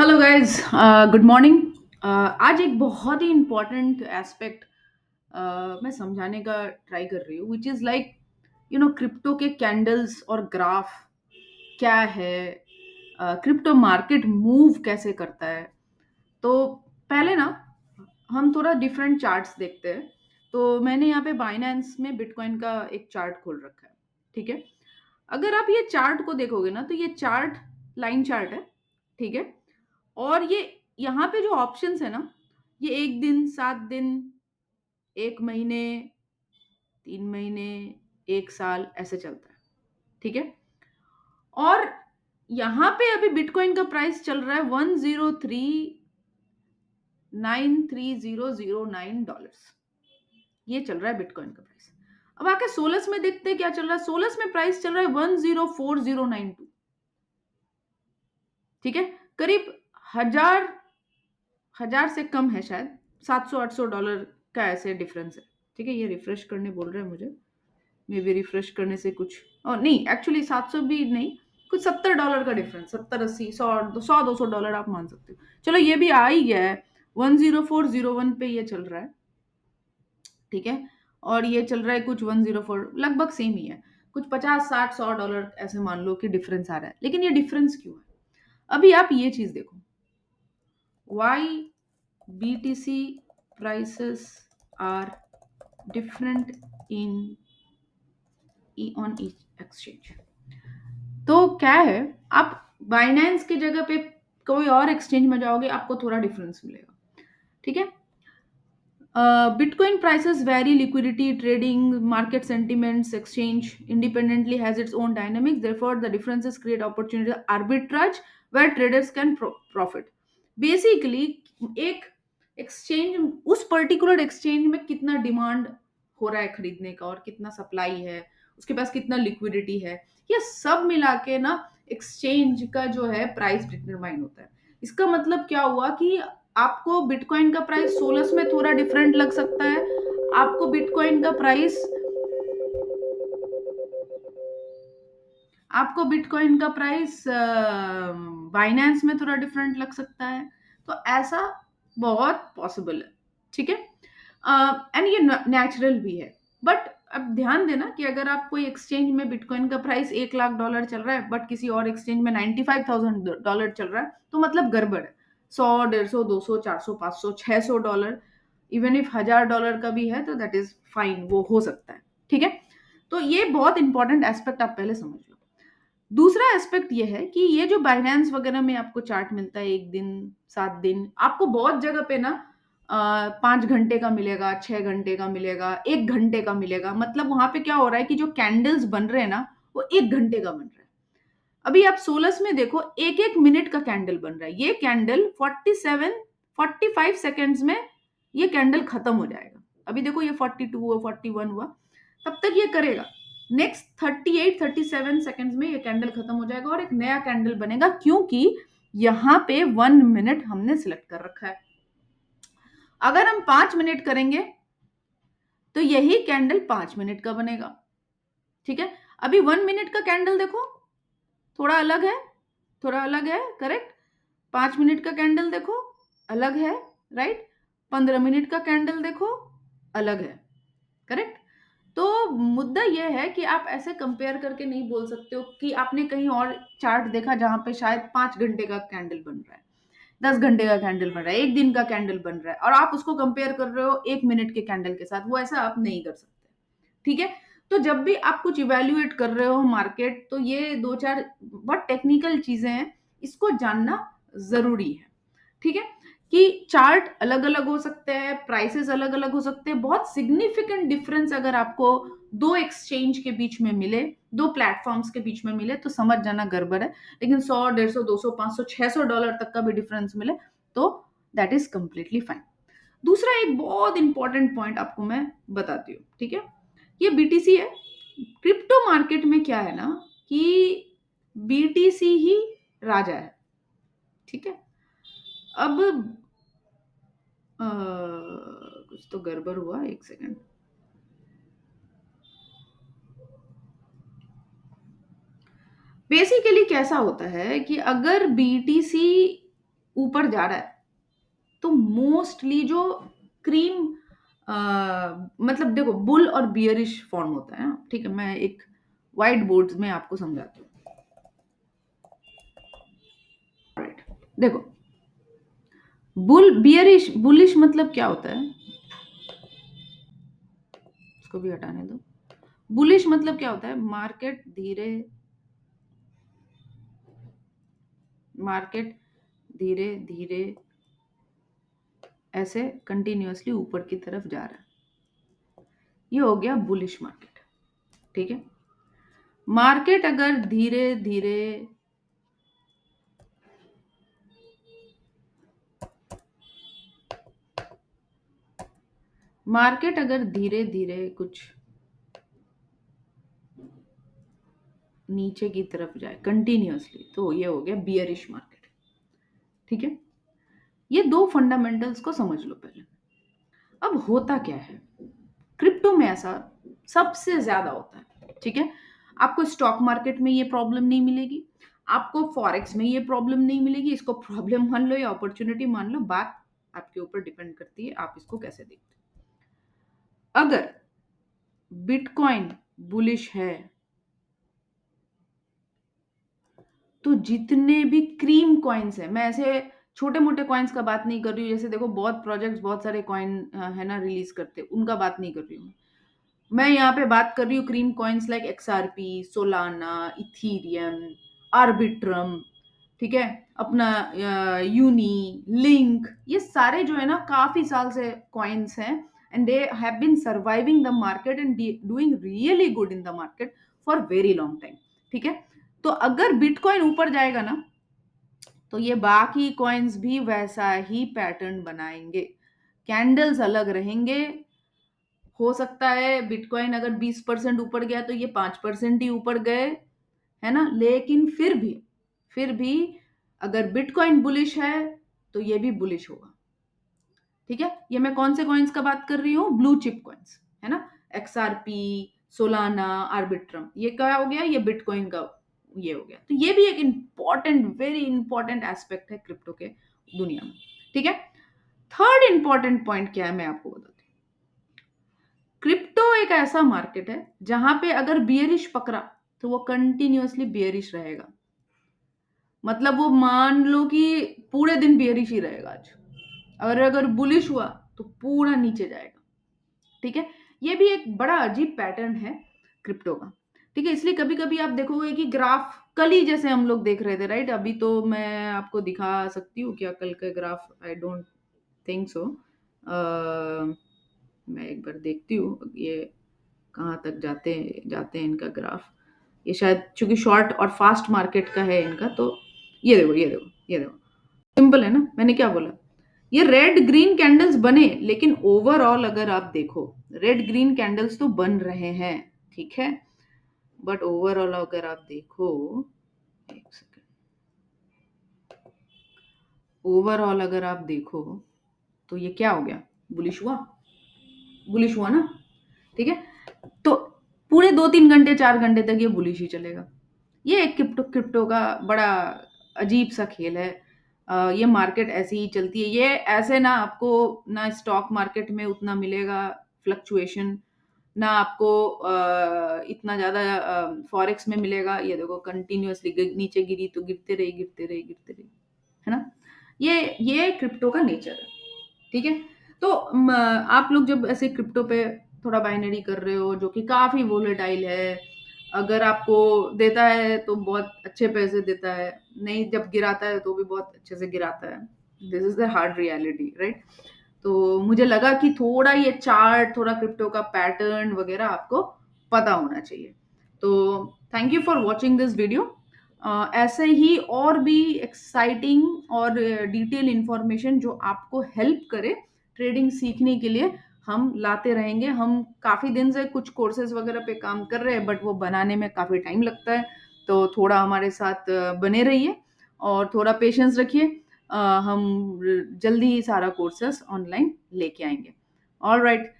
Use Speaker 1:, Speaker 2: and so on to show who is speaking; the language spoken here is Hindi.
Speaker 1: Hello guys, good morning. आज एक बहुत ही इम्पोर्टेंट एस्पेक्ट मैं समझाने का ट्राई कर रही हूँ, विच इज़ लाइक क्रिप्टो के कैंडल्स और ग्राफ क्या है। क्रिप्टो मार्केट मूव कैसे करता है। तो पहले ना हम थोड़ा डिफरेंट चार्ट्स देखते हैं। तो मैंने यहाँ पे बाइनेंस में बिटकॉइन का एक चार्ट खोल रखा है। ठीक है। अगर आप ये चार्ट को देखोगे ना, तो ये चार्ट लाइन चार्ट है। ठीक है। और ये यहाँ पे जो ऑप्शंस है ना, ये 1 दिन, 7 दिन, 1 महीने, 3 महीने, 1 साल ऐसे चलता है। ठीक है। और यहाँ पे अभी बिटकॉइन का प्राइस चल रहा है 103,93009 डॉलर्स। ये चल रहा है बिटकॉइन का प्राइस। अब आके सोलस में देखते हैं क्या चल रहा है। सोलस में प्राइस चल रहा है 104,092। ठीक है। करीब हजार हजार से कम है शायद। 700-800 डॉलर का ऐसे डिफरेंस है। ठीक है। ये रिफ्रेश करने बोल रहे हैं मुझे। मे बी रिफ्रेश करने से कुछ और नहीं, एक्चुअली 700 भी नहीं, कुछ $70 का डिफरेंस, 70, 80, 100, 200 डॉलर आप मान सकते हो। चलो ये भी आ ही गया है। 10401 पे ये चल रहा है। ठीक है। और ये चल रहा है कुछ 104, लगभग सेम ही है। कुछ 50, 60, 100 डॉलर ऐसे मान लो कि डिफरेंस आ रहा है। लेकिन ये डिफरेंस क्यों है? अभी आप ये चीज देखो। Why BTC prices are different in on each exchange? तो क्या है, आप बाइनेंस की जगह पे कोई और एक्सचेंज में जाओगे, आपको थोड़ा डिफरेंस मिलेगा। ठीक है। Bitcoin prices vary, liquidity, trading, market sentiments, exchange independently has its own dynamics. Therefore, the differences create opportunity arbitrage where traders can profit. Basically, एक एक्सचेंज, उस पर्टिकुलर एक्सचेंज में कितना डिमांड हो रहा है खरीदने का और कितना सप्लाई है, उसके पास कितना लिक्विडिटी है, ये सब मिला के ना एक्सचेंज का जो है प्राइस डिटरमाइन होता है। इसका मतलब क्या हुआ कि आपको बिटकॉइन का प्राइस सोलस में थोड़ा डिफरेंट लग सकता है। आपको बिटकॉइन का प्राइस आपको बिटकॉइन का प्राइस बाइनेंस में थोड़ा डिफरेंट लग सकता है। तो ऐसा बहुत पॉसिबल है। ठीक है। एंड ये नेचुरल भी है। बट अब ध्यान देना कि अगर आप कोई एक्सचेंज में बिटकॉइन का प्राइस 1 लाख डॉलर चल रहा है, बट किसी और एक्सचेंज में 95,000 डॉलर चल रहा है, तो मतलब गड़बड़ है। 100, 150, 200, 400, 500, 600 डॉलर, इवन इफ $1,000 का भी है तो दैट इज फाइन, वो हो सकता है। ठीक है। तो ये बहुत इंपॉर्टेंट एस्पेक्ट आप पहले समझ लो। दूसरा एस्पेक्ट ये है कि ये जो बाइनेंस वगैरह में आपको चार्ट मिलता है, 1 दिन, 7 दिन, आपको बहुत जगह पे ना 5 घंटे का मिलेगा, 6 घंटे का मिलेगा, 1 घंटे का मिलेगा। मतलब वहां पे क्या हो रहा है कि जो कैंडल्स बन रहे हैं ना, वो 1 घंटे का बन रहा है। अभी आप सोलस में देखो, एक एक मिनट का कैंडल बन रहा है। ये कैंडल 45 सेकेंड्स में ये कैंडल खत्म हो जाएगा। अभी देखो ये 42 हुआ, 41 हुआ, तब तक ये करेगा। नेक्स्ट 38, 37 सेकेंड्स में ये कैंडल खत्म हो जाएगा और एक नया कैंडल बनेगा, क्योंकि यहाँ पे 1 मिनट हमने सिलेक्ट कर रखा है। अगर हम 5 मिनट करेंगे तो यही कैंडल 5 मिनट का बनेगा। ठीक है। अभी 1 मिनट का कैंडल देखो, थोड़ा अलग है, थोड़ा अलग है, करेक्ट। 5 मिनट का कैंडल देखो, अलग है, राइट। 15 मिनट का कैंडल देखो, अलग है, करेक्ट। तो मुद्दा यह है कि आप ऐसे कंपेयर करके नहीं बोल सकते हो कि आपने कहीं और चार्ट देखा जहां पे शायद 5 घंटे का कैंडल बन रहा है, 10 घंटे का कैंडल बन रहा है, 1 दिन का कैंडल बन रहा है, और आप उसको कंपेयर कर रहे हो 1 मिनट के कैंडल के साथ। वो ऐसा आप नहीं कर सकते। ठीक है। तो जब भी आप कुछ इवेल्युएट कर रहे हो मार्केट, तो ये दो चार बहुत टेक्निकल चीजें हैं, इसको जानना जरूरी है। ठीक है। कि चार्ट अलग अलग हो सकते हैं, प्राइसेस अलग अलग हो सकते हैं। बहुत सिग्निफिकेंट डिफरेंस अगर आपको दो एक्सचेंज के बीच में मिले, दो प्लेटफॉर्म्स के बीच में मिले, तो समझ जाना गड़बड़ है। लेकिन 100, 150, 200, 500, 600 डॉलर तक का भी डिफरेंस मिले तो दैट इज कंप्लीटली फाइन। दूसरा एक बहुत इंपॉर्टेंट पॉइंट आपको मैं बताती हूँ। ठीक है। ये बीटीसी है। क्रिप्टो मार्केट में क्या है ना, कि बीटीसी ही राजा है। ठीक है। अब कुछ तो गड़बड़ हुआ, एक सेकंड। बेसिकली कैसा होता है कि अगर बीटीसी ऊपर जा रहा है, तो मोस्टली जो क्रीम मतलब देखो बुल और बियरिश फॉर्म होता है ना, ठीक है, मैं एक व्हाइट बोर्ड में आपको समझाती हूँ। राइट, देखो, बियरिश बुलिश मतलब क्या होता है, इसको भी हटाने दो। बुलिश मतलब क्या होता है, मार्केट धीरे धीरे ऐसे कंटिन्यूअसली ऊपर की तरफ जा रहा है, ये हो गया बुलिश मार्केट। ठीक है, मार्केट अगर धीरे धीरे मार्केट अगर धीरे धीरे कुछ नीचे की तरफ जाए कंटिन्यूअसली, तो ये हो गया बियरिश मार्केट। ठीक है, ये दो फंडामेंटल्स को समझ लो पहले। अब होता क्या है, क्रिप्टो में ऐसा सबसे ज्यादा होता है। ठीक है, आपको स्टॉक मार्केट में ये प्रॉब्लम नहीं मिलेगी, आपको फॉरेक्स में ये प्रॉब्लम नहीं मिलेगी। इसको प्रॉब्लम मान लो या अपॉर्चुनिटी मान लो, बात आपके ऊपर डिपेंड करती है आप इसको कैसे देखते हो। अगर बिटकॉइन बुलिश है, तो जितने भी क्रीम कॉइन्स है, मैं ऐसे छोटे मोटे कॉइन्स का बात नहीं कर रही हूँ, जैसे देखो बहुत प्रोजेक्ट्स बहुत सारे कॉइन है ना रिलीज करते हैं, उनका बात नहीं कर रही हूँ। मैं यहाँ पे बात कर रही हूँ cream coins like XRP, Solana, Ethereum, Arbitrum, ठीक है, अपना यूनी, लिंक, ये सारे जो है ना काफी साल से कॉइन्स हैं, and they have been surviving the market and doing really good in the market for very long time. ठीक है, तो अगर बिटकॉइन ऊपर जाएगा ना, तो ये बाकी कॉइन्स भी वैसा ही पैटर्न बनाएंगे, कैंडल्स अलग रहेंगे। हो सकता है बिटकॉइन अगर 20% ऊपर गया तो ये 5% ही ऊपर गए, है ना, लेकिन फिर भी अगर बिटकॉइन बुलिश है तो ये भी बुलिश होगा। ठीक है, ये मैं कौन से कॉइन्स का बात कर रही हूँ, ब्लू चिप कॉइन्स, है ना, एक्सआरपी, सोलाना, आर्बिट्रम, ये क्या हो गया, ये बिटकॉइन का ये हो गया। तो ये भी एक इंपॉर्टेंट, वेरी इंपॉर्टेंट एस्पेक्ट है क्रिप्टो के दुनिया में। ठीक है, थर्ड इंपॉर्टेंट पॉइंट क्या है मैं आपको बताती हूँ। क्रिप्टो एक ऐसा मार्केट है जहां पे अगर बियरिश पकड़ा तो वो कंटिन्यूअसली बियरिश रहेगा, मतलब वो मान लो कि पूरे दिन बियरिश ही रहेगा आज, और अगर बुलिश हुआ तो पूरा नीचे जाएगा। ठीक है, ये भी एक बड़ा अजीब पैटर्न है क्रिप्टो का। ठीक है, इसलिए कभी कभी आप देखोगे कि ग्राफ कल ही जैसे हम लोग देख रहे थे, राइट, अभी तो मैं आपको दिखा सकती हूँ क्या कल का graph, I don't think so, मैं एक बार देखती हूँ ये कहाँ तक जाते जाते हैं इनका ग्राफ। ये शायद चूंकि शॉर्ट और फास्ट मार्केट का है इनका, तो ये देखो ये देखो ये देखो, सिंपल है ना, मैंने क्या बोला, ये रेड ग्रीन कैंडल्स बने, लेकिन ओवरऑल अगर आप देखो रेड ग्रीन कैंडल्स तो बन रहे हैं, ठीक है, बट ओवरऑल अगर आप देखो, एक सेकेंड, ओवरऑल अगर आप देखो तो ये क्या हो गया, बुलिश हुआ, बुलिश हुआ ना। ठीक है, तो पूरे 2-3 घंटे 4 घंटे तक ये बुलिश ही चलेगा। ये एक क्रिप्टो क्रिप्टो का बड़ा अजीब सा खेल है। ये मार्केट ऐसी ही चलती है, ये ऐसे ना आपको ना स्टॉक मार्केट में उतना मिलेगा फ्लक्चुएशन, ना आपको इतना ज़्यादा फॉरेक्स में मिलेगा। ये देखो कंटिन्यूअसली नीचे गिरी तो गिरते रही गिरते रही गिरते रही, है ना, ये क्रिप्टो का नेचर है। ठीक है, तो आप लोग जब ऐसे क्रिप्टो पे थोड़ा बाइनरी कर रहे हो जो कि काफी वोलेटाइल है, अगर आपको देता है तो बहुत अच्छे पैसे देता है, नहीं जब गिराता है तो भी बहुत अच्छे से गिराता है, this is the hard reality, right. तो मुझे लगा कि थोड़ा ये चार्ट, थोड़ा क्रिप्टो का पैटर्न वगैरह आपको पता होना चाहिए। तो thank you for watching this video. ऐसे ही और भी एक्साइटिंग और डिटेल इंफॉर्मेशन जो आपको हेल्प करे ट्रेडिंग सीखने के लिए, हम लाते रहेंगे। हम काफ़ी दिन से कुछ कोर्सेज वगैरह पे काम कर रहे हैं, बट वो बनाने में काफ़ी टाइम लगता है, तो थोड़ा हमारे साथ बने रहिए और थोड़ा पेशेंस रखिए। हम जल्दी ही सारा कोर्सेस ऑनलाइन लेके आएंगे। All right,